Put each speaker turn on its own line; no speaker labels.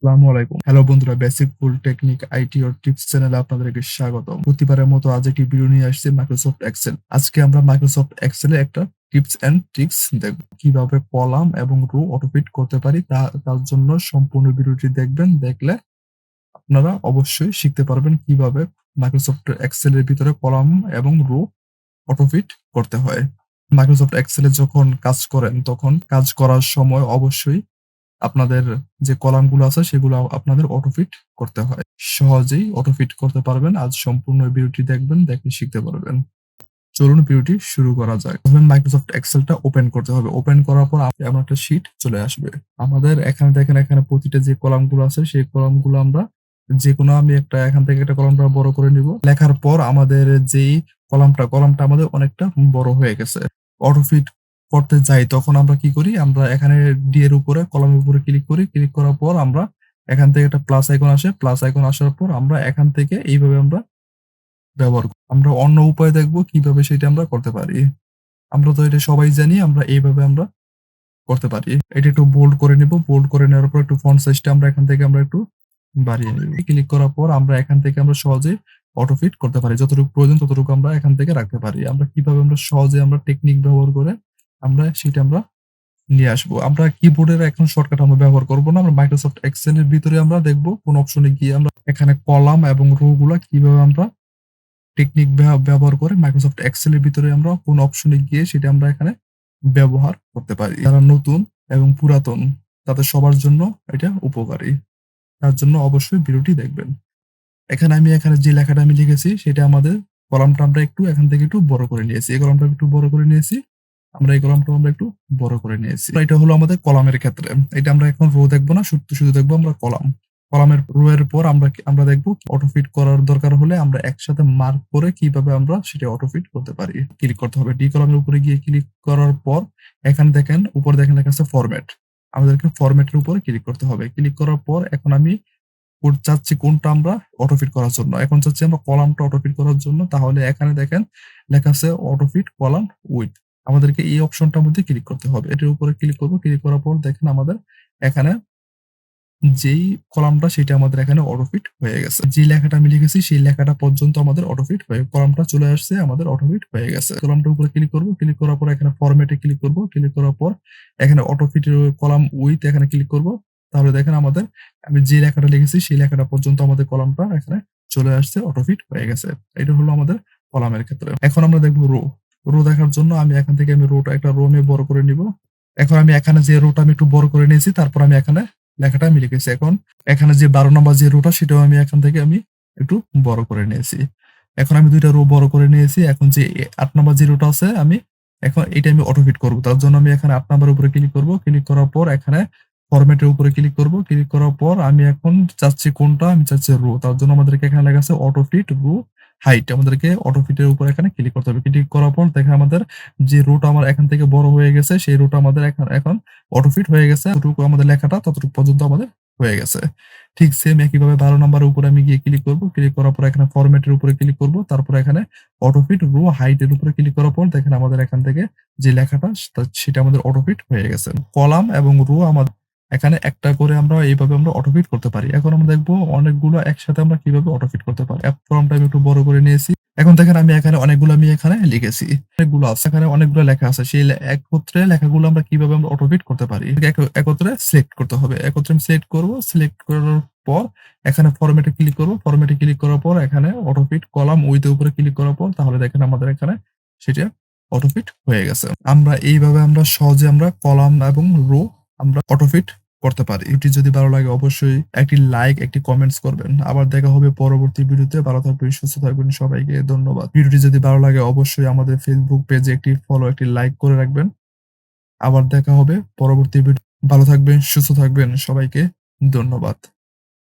আসসালামু আলাইকুম। হ্যালো বন্ধুরা, বেসিক ফুল টেকনিক আইটি ও টিপস চ্যানেলে আপনাদেরকে স্বাগতম। প্রতিবারের মতো আজ একটি ভিডিও নিয়ে আসছি মাইক্রোসফট এক্সেল। আজকে আমরা মাইক্রোসফট এক্সেলে একটা টিপস এন্ড ট্রিক্স দেখব। কিভাবে কলাম এবং রো অটোফিট করতে পারি তার জন্য সম্পূর্ণ ভিডিওটি দেখবেন। দেখলে আপনারা অবশ্যই শিখতে পারবেন কিভাবে মাইক্রোসফট এক্সেল এর ভিতরে কলাম এবং রো অটোফিট করতে হয়। মাইক্রোসফট এক্সেলে যখন কাজ করেন তখন কাজ করার সময় অবশ্যই আপনাদের যে কলামগুলো আছে সেগুলো আপনাদের অটোফিট করতে হয়। সহজেই অটোফিট করতে পারবেন। আজ সম্পূর্ণ ভিডিওটি দেখবেন, দেখে শিখতে পারবেন। চলুন ভিডিওটি শুরু করা যাক। প্রথমে মাইক্রোসফট এক্সেলটা ওপেন করতে হবে। ওপেন করার পর এমন একটা শীট চলে আসবে। আমাদের এখানে দেখেন, এখানে প্রতিটা যে কলামগুলো আছে সেই কলামগুলো আমরা যেকোনো আমি এখান থেকে একটা কলামটা বড় করে নিব। লেখার পর আমাদের যেই কলামটা আমাদের অনেকটা বড় হয়ে গেছে। অটোফিট করতে যাই তখন আমরা কি করি? আমরা এখানে ডি এর উপরে কলামের উপরে ক্লিক করি। ক্লিক করার পর আমরা এখান থেকে একটা প্লাস আইকন আসে। প্লাস আইকন আসার পর আমরা এখান থেকে এইভাবে আমরা ব্যবহার করি। আমরা অন্য উপায় দেখব কিভাবে সেটা আমরা করতে পারি। আমরা তো এটা সবাই জানি, আমরা এইভাবে আমরা করতে পারি। এটা একটু বোল্ড করে নিব। বোল্ড করে নেওয়ার পর একটু ফন্ট সাইজটা আমরা এখান থেকে আমরা একটু বাড়িয়ে নিব। ক্লিক করার পর আমরা এখান থেকে আমরা সহজেই অটো ফিট করতে পারি। যতটুকু প্রয়োজন ততটুকু আমরা এখান থেকে রাখতে পারি। আমরা কিভাবে আমরা সহজে আমরা টেকনিক ব্যবহার করে সেটা আমরা নিয়ে আসবো। আমরা কিবোর্ডের এখন শর্টকাট আমরা ব্যবহার করব না। আমরা মাইক্রোসফট এক্সেল এর ভিতরে আমরা দেখব কোন অপশনে গিয়ে আমরা এখানে কলাম এবং রো গুলা কিভাবে আমরা টেকনিক ব্যবহার করে মাইক্রোসফট এক্সেল এর ভিতরে আমরা কোন অপশনে গিয়ে সেটা আমরা এখানে ব্যবহার করতে পারি। যারা নতুন এবং পুরাতন তাদের সবার জন্য এটা উপকারী। তার জন্য অবশ্যই ভিডিওটি দেখবেন। এখানে যে লেখাটা আমি লিখেছি সেটা আমাদের কলামটা আমরা একটু এখান থেকে একটু বড় করে নিয়েছি। এই কলামটা একটু বড় করে নিয়েছি। আমরা এই কলামটা আমরা একটু বড় করে নিয়েছি। এটা হলো আমাদের কলামের ক্ষেত্রে। এটা আমরা এখন রো দেখবো না, শুধু দেখবো আমরা কলাম। কলামের রো এর পর আমরা দেখবো অটোফিট করার দরকার হলে আমরা একসাথে মার্ক করে কিভাবে আমরা সেটা অটোফিট করতে পারি। ক্লিক করতে হবে। ডি কলামের উপরে গিয়ে ক্লিক করার পর এখানে দেখেন উপরে দেখেন লেখা আছে ফরম্যাট। আমাদেরকে ফরম্যাটের উপরে ক্লিক করতে হবে। ক্লিক করার পর এখন আমি চাচ্ছি কোনটা আমরা অটোফিট করার জন্য। এখন চাচ্ছি আমরা কলামটা অটোফিট করার জন্য। তাহলে এখানে দেখেন লেখা আছে অটোফিট কলাম উইথ। আমাদেরকে এই অপশনটার মধ্যে ক্লিক করতে হবে। এটার উপরে ক্লিক করব। ক্লিক করার পর দেখেন আমাদের এখানে যেই কলামটা সেটা আমাদের এখানে অটোফিট হয়ে গেছে। যে লেখাটা আমি লিখেছি সেই লেখাটা পর্যন্ত আমাদের অটোফিট হয়ে কলামটা চলে আসছে, আমাদের অটোফিট হয়ে গেছে। কলামটার উপরে ক্লিক করব। ক্লিক করার পর এখানে ফরম্যাটে ক্লিক করব। ক্লিক করার পর এখানে অটোফিট কলাম উইথ এখানে ক্লিক করব। তাহলে দেখেন আমাদের আমি যে লেখাটা লিখেছি সেই লেখাটা পর্যন্ত আমাদের কলামটা এখানে চলে আসছে, অটোফিট হয়ে গেছে। এটা হলো আমাদের কলামের ক্ষেত্রে। এখন আমরা দেখব রো। রো দেখার জন্য আমি এখান থেকে একটা রো আমি বড় করে নিব। এখন আমি এখানে যে রোটা আমি একটু বড় করে নিয়েছি, তারপর আমি এখানে লেখাটা আমি লিখেছি। এখন এখানে যে 12 নম্বর যে রোটা সেটাও আমি এখান থেকে আমি একটু বড় করে নিয়েছি। এখন আমি ২ টা রো বড় করে নিয়েছি। এখন যে ৮ নম্বর যে রোটা আছে এখন এটা আমি অটোফিট করব। তার জন্য আমি এখানে ৮ নম্বরের উপরে ক্লিক করব। ক্লিক করার পর এখানে ফরম্যাটের উপরে ক্লিক করব। ক্লিক করার পর আমি এখন চাচ্ছি কোনটা? আমি চাচ্ছি রো। তার জন্য আমাদেরকে এখানে লেখা আছে অটোফিট রো হাইট। আমাদেরকে অটোফিটের উপর এখানে ক্লিক করতে হবে। ক্লিক করার পর দেখেন আমাদের যে রোটা আমার এখান থেকে বড় হয়ে গেছে সেই রোটা আমাদের এখন অটোফিট হয়ে গেছে। যতটুকু আমাদের লেখাটা ততটুকু পর্যন্ত আমাদের হয়ে গেছে। ঠিক সেম একইভাবে ১২ নাম্বারের উপরে আমি গিয়ে ক্লিক করব। ক্লিক করার পর এখানে ফরম্যাটের উপরে ক্লিক করব। তারপর এখানে অটোফিট রো হাইট এর উপরে ক্লিক করার পর দেখেন আমাদের এখান থেকে যে লেখাটা সেটা আমাদের অটোফিট হয়ে গেছে। কলাম এবং রো আমাদের এখানে একটা করে আমরা এইভাবে আমরা অটোফিট করতে পারি। এখন আমরা দেখব অনেকগুলো একসাথে আমরা কিভাবে অটোফিট করতে পারি। কলামটা আমি একটু বড় করে নিয়েছি। এখন দেখেন আমি অনেকগুলো এখানে লিখেছি। অনেকগুলো আছে। এখানে অনেকগুলো লেখা আছে। সেই একত্রে লেখাগুলো আমরা কিভাবে আমরা অটোফিট করতে পারি। একত্রে সিলেক্ট করতে হবে। একত্রে আমি সিলেক্ট করব। সিলেক্ট করার পর এখানে ফরম্যাটে ক্লিক করব। ফরম্যাটে ক্লিক করার পর এখানে অটোফিট কলাম উইথ এর উপরে ক্লিক করার পর তাহলে দেখেন আমাদের এখানে সেটা অটোফিট হয়ে গেছে। আমরা এইভাবে আমরা সহজে আমরা কলাম এবং রো আমরা অটোফিট করতে পারি। ভিডিওটি যদি ভালো লাগে অবশ্যই একটি লাইক, একটি কমেন্টস করবেন। আবার দেখা হবে পরবর্তী ভিডিওতে। ভালো থাকবেন, সুস্থ থাকবেন। সবাইকে ধন্যবাদ। ভিডিওটি যদি ভালো লাগে অবশ্যই আমাদের ফেসবুক পেজে একটি ফলো, একটি লাইক করে রাখবেন। আবার দেখা হবে পরবর্তী ভিডিও। ভালো থাকবেন, সুস্থ থাকবেন। সবাইকে ধন্যবাদ।